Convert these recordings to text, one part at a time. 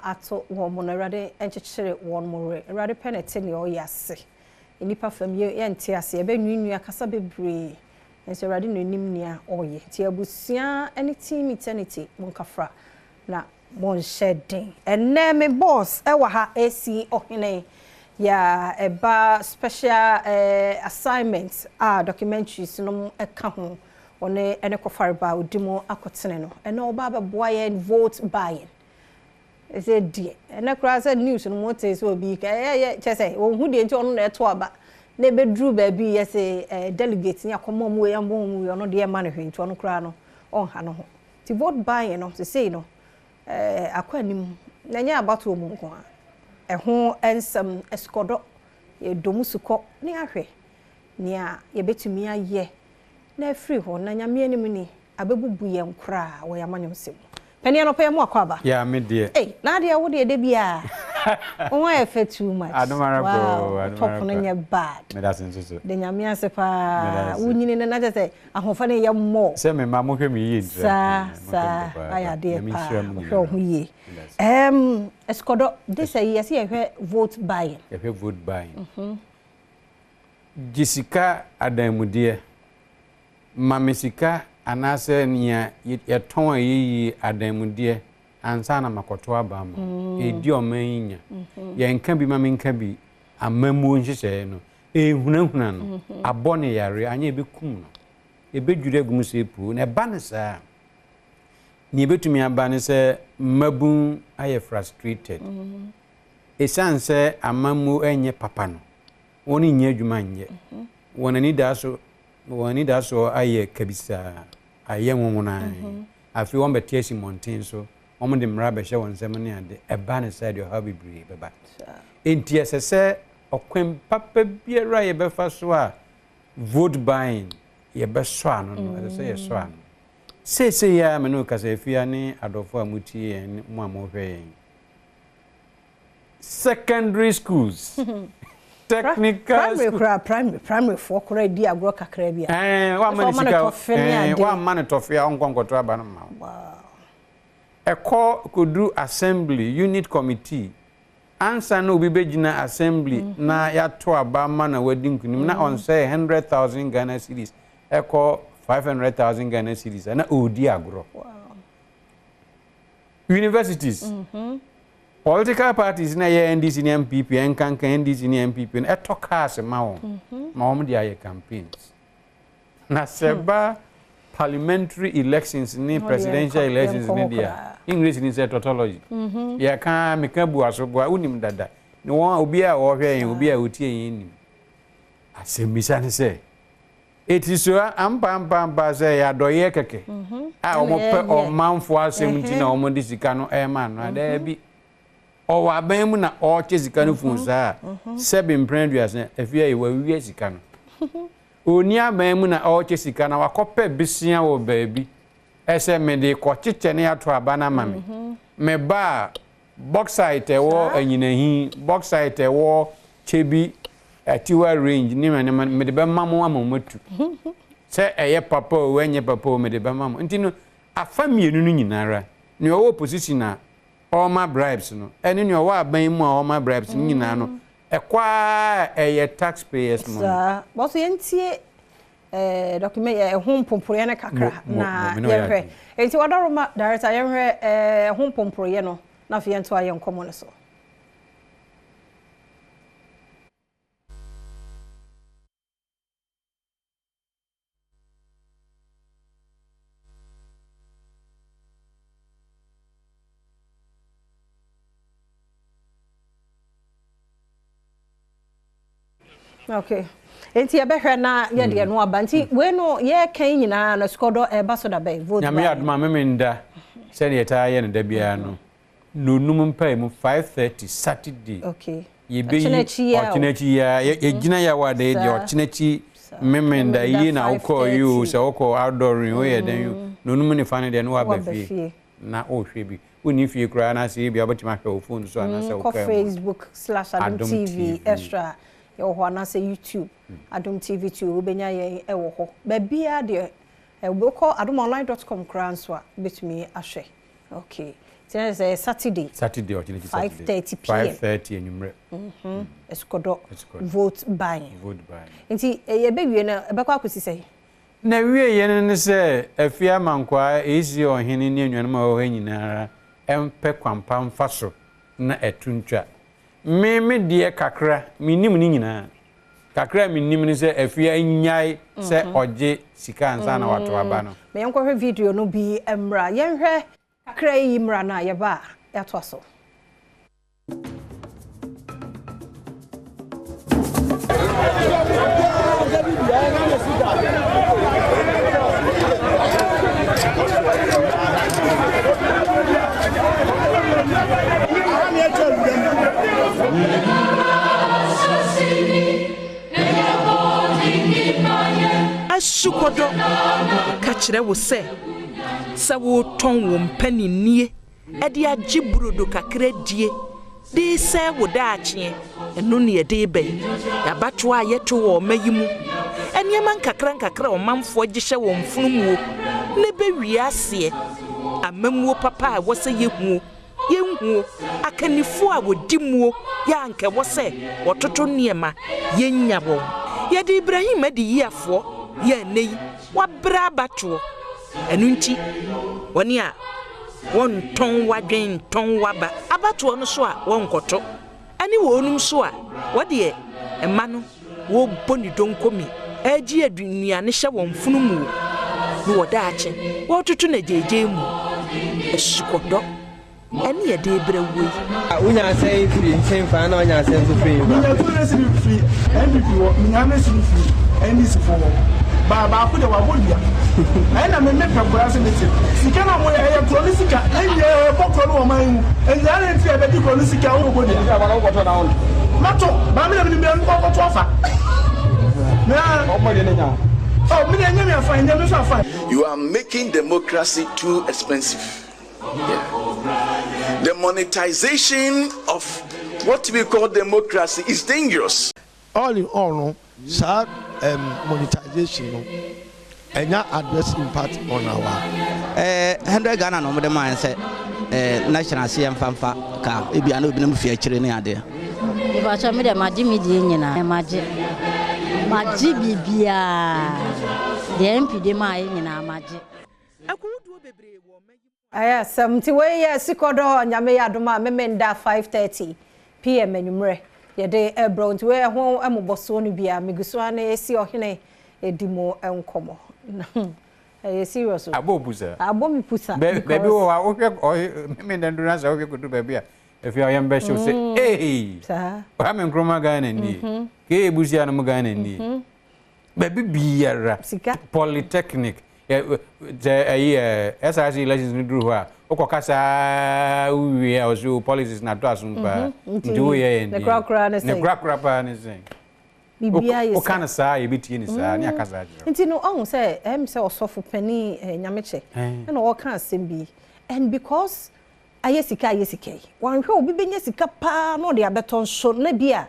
ato woman already enchichere one more already penetini or yase. Nipa fam ye ente ase ebe nwunua kasa bebre. Enso already no nimnia oye. Ti abusia anything eternity monkafra na mon shedding. Enne me boss e wa ha AC ohene ya eba special assignments documentaries no eka ho one ene kofare ba odimo akotene no ene oba be boy vote buying. Is it dear? And I cross a news and what is will be say, oh, who didn't on that to about neighbor drew baby as a delegate in your common way and boom, we are not dear money to on crown on Hano. To vote buying of the say no, aquanium, Nanya about to Munqua. A home and some escodo, a domusuco near her. Near ye bet to me a year. Ne free one, Nanya me any money, a baby booyam cry where a man sim. Penny no pay more kwaba. Yeah, me dear. Hey, Nadia would de bia. Oh, I feel too much. I don't want to talk on your bad. Me doesn't so. The Yamia sepa. Wouldn't another say, I'm hoping you more. Say me, mamma, me, sir. I dear. Escodo, this a year, see, I heard vote buying. I heard vote buying. Jessica Adom dear. Mamisika. Anase niya yeton yi Adom die ansa na makoto abama edi omanya ye nka bi ma menka bi amamu nhihye no ehunahuna no abone yare anya ebekum no ebedwure gum se pu na ba ne sa ni betumi aba ne se mabun aye frustrated esanse amamu enye papa no woni nya adwuma nye wonani da so aye kabisa aye nwona afi won betiasi mountain so won de mra be hye won sem ne ade eba ne side ha bibiri beba enti esese okwem papa biara ye befa so a vote buying ye be so ano no esese ye so ano se ya me no kasa afia ne adofo amuti en mu amohwe secondary schools technical primary for credit agro kakra bia wa man tofia onkonkoto aba no ma wow eko kodu assembly unit committee answer no obi begina assembly na ya to aba ma na wadi nkunim na on say 100,000 Ghana cedis eko 500,000 Ghana cedis na odi agro wow universities political parties na ye NDC ni MPP enkanka NDC ni MPP e tokas ma won dia ye campaigns na seba parliamentary elections ni presidential elections ni dia English ni say tautology ya kan mekabu asobo unim dada ni won obi a wo hwe obi a otie yin ni asembisa ni say etiso ampa say ya doye keke a o mo pe o manfo asem ti na o mo disika no e ma no ada bi o wa ban mu na o chezika no fun sa sebe mprenduas na afia e wa wi sika no oni aban mu na o chezika na wakope bisia wo baabi ese me de ko chiche ne ato abana mame me ba bauxite wo anyinahi bauxite wo chebi atiwa range ni me de be mamo amamatu se eye papa o wenye papa o me de be mamo ntino afamienu no nyinara ni o opposition na all my bribes no eni ni o wa ban mu all my bribes nyina no ekwa eye taxpayers money sir boso yentie document home pomporo na kakra na yehwe enti wadoroma director yehwe home pomporo no na fe ento aye nkomo no so okay enti ye behwe na ye de no aba nti we no ye kan nyina na skodo e ba so da be vote nyame aduma memenda se ne ta ye ne da bia no nonum mpai mu 5:30 Saturday okay ye be ochinachi ya ye gina ya wada ye ochinachi memenda yi na uko you se uko outdooring we ye den nonum ne fa ne de no aba fie na o hwe bi woni fie kura na se bia obatima hwe o phone so na se o Facebook/Adom TV extra yo ho na say YouTube Adom TV 2 obenya ye e wo ho ba bia de we call adomonline.com kra nso a betumi ahwe okay say Saturday or 5:30 p.m. 5:30 enyumre Escodo vote buying nti ye be wie na ebekwa akosi say na wie ye ne se afia mankwa ezi ohene ne anwanum a ho nyinara empe kwampa mfaso na etuntwa me de kakra minim ni nyina kakra minim ni se afia nyai se oje sika ansa na wato aba no me yankwa video no bi emra yenhwe kakra yi mra na ye ba ya to aso Ashukodo ka kire wo se wo ton wo mpani nie e de agi burodo kakra die de se wo da ache eno ne ye de bai ya bato a yeto wo mayimu eniema nkakra o manfo gihye wo mfunumu ne be wiase amamuo papa a wo se yehu akanifo a wodimuo ya anke wo se wototo niema yenya wo ye de Ibrahim adi yiafo ye nei wabra bato enu nti woni a won ton wadwen ton waba abato no so a won koto ani wonum so a wode ema no wo boni donkomi agi adunuane hye won funumu no woda ache wototo na jeje mu esikodo ani ye de brewe unya say free chen fa na unya say free unya to na free MVP wo unya na free any for ba ku de wa bodia na me ka bra se meti sika na mo ya kroni sika enye bokro no man enye na nti e be di kroni sika wo bodia ya ba na ko na on mato ba me na me bi ko to afa na o mo de nya oh me nya me afa nya me so afa. You are making democracy too expensive. Yeah. The monetization of what we call democracy is dangerous. All in all, no, sir, monetization, no, and not adverse impact on our 100 Ghana no more man say national CM fanfa ka e bia no bi na mfia kire ne ade e ba cha me de maji mi die nyina maji bibia de MP de ma nyina maji akudu bebre wo aya samti we ya sikodo nyame ya doma memenda 5:30 p.m. enumre ye de ebro we ho amoboso no bia meguso ana esi ohene edimo enkomo eh serious abobusa abomi pusa baby wo memenda nduna za wo kudu baby a efi ayam be show say eh sa ba me nkroma Ghana ni ke ebusia no Ghana ni baby biara polytechnic SRC elections ni duru ha okokasa uwie ozo policies na to asumpa ndu ye ne krakra pa ne sen bibia yes okana saa ye betie ni saa ne akasa ajiro nti no on say say osofu pani nyameche na o kan asem and because ayesika wan hwe obi benya sika pa no de abeton so na bia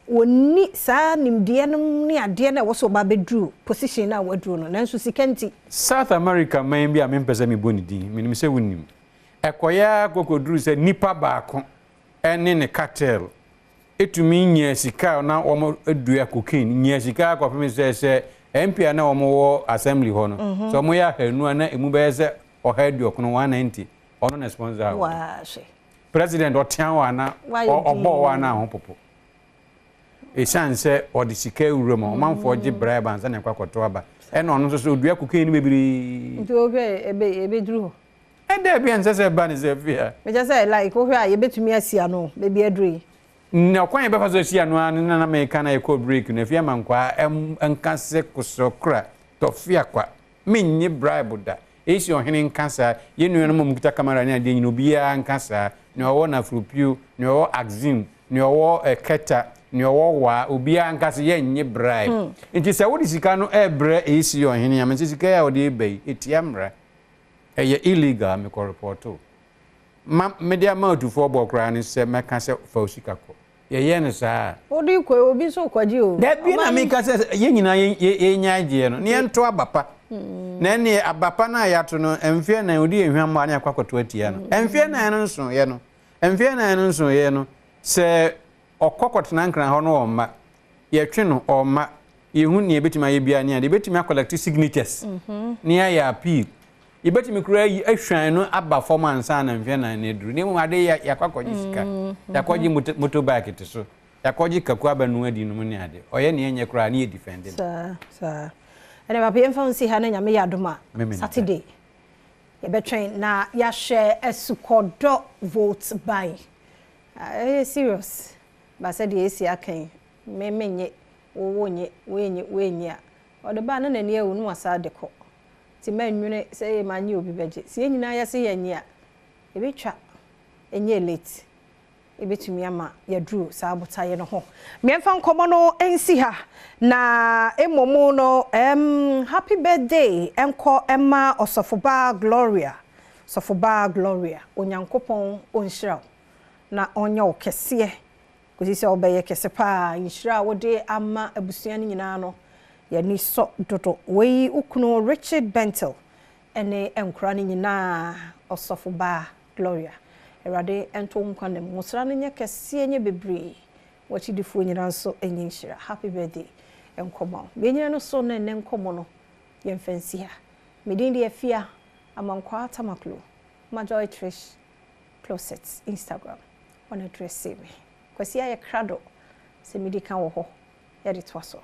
woni sa nimde no ne ade na wo so ba bedru position na wadru no nanso sikanti South America man bia mempese me boni din menim se wonim ekoya kokodru se nipa baako ene ne cartel etumi nya sika na wo adua cocaine nya sika kwapem se MP na wo assembly ho no so mo ya hanu na emu be se o hadu okono 190 ono na sponsor wa she president otian wa na obo wa na ho popo esanse odi sika ewurem o manfo gi bribe ansa na kwakoto aba e no no so odua cocaine bebiri nti obe ebe duru ho e de bia nse se ba ni se fia me just say like wo hwe a ye betumi asia no bebi adru na kwan be fa so asia no na me kana e ko break na fia mankwa enkase kusokra to fia kwa menye bribe da esi ohene nkasa ye nuano mo mukita camera ni ade nyino bia nkasa ne owo na frupiu ne owo axim ne owo keta ne owo wa obia nkasa ye nye bribe nti se wodi sika no ebre esi ohene ya mense sika ya odi ebe etiamra eye illegal me ko reporto media mouth for bokra ni se meka se fa osika ko ye ne saa odi ko obi so kwaji o da bi na me ka se ye nyina ye nyaagye no ne ento abapa na ne abapa na yato no emfie na odi ehwam ma ne akwakoto atia no emfie na no nso ye no emfie na no nso ye no se okokoto na nkran ho no omma ye twe no omma ye hu ne betima ye bia ne de betima collect signatures ne ya appeal ye betimi kura yi ahwan no aba form ansa na mfie na ne duru ne mu ade ya kwakoji sika ya kwaji motorbike te so ya kwaji kaku aba no adi no ne ade oye ne enye kura ne ye defend sa ene ba pem fa nsi ha na nyame ya doma Saturday ye betwen na ya share esukodo vote buy serious ba said ye esi akan menye wenye a o de ba na nani ewu no wasa de ko ti manwune say manye obi beje si enyina ya se yenye a ebetwa enye late ebetumi ama ya dru sa abotaye no ho memfa nkomo no ensi ha na emomo no happy birthday enko emma osofoba Gloria onyankopon onhyira na onya okese kosi se obeye kese pa yishira wode ama abusua ni nyina no ya ni so dodo we ukunu Richard Bentel ene enkura ni nyina osofoba Gloria erade ento nkwa ne musra ne kese nye bebre wachidifu nyina nso enye nhyira happy birthday enkomo benyina no so ne enkomo no yemfansi ha medindi afia amankwa tamaklo Majoy Trish Closet Instagram on address me kwasi ya krado se medika wo ho ya de toaso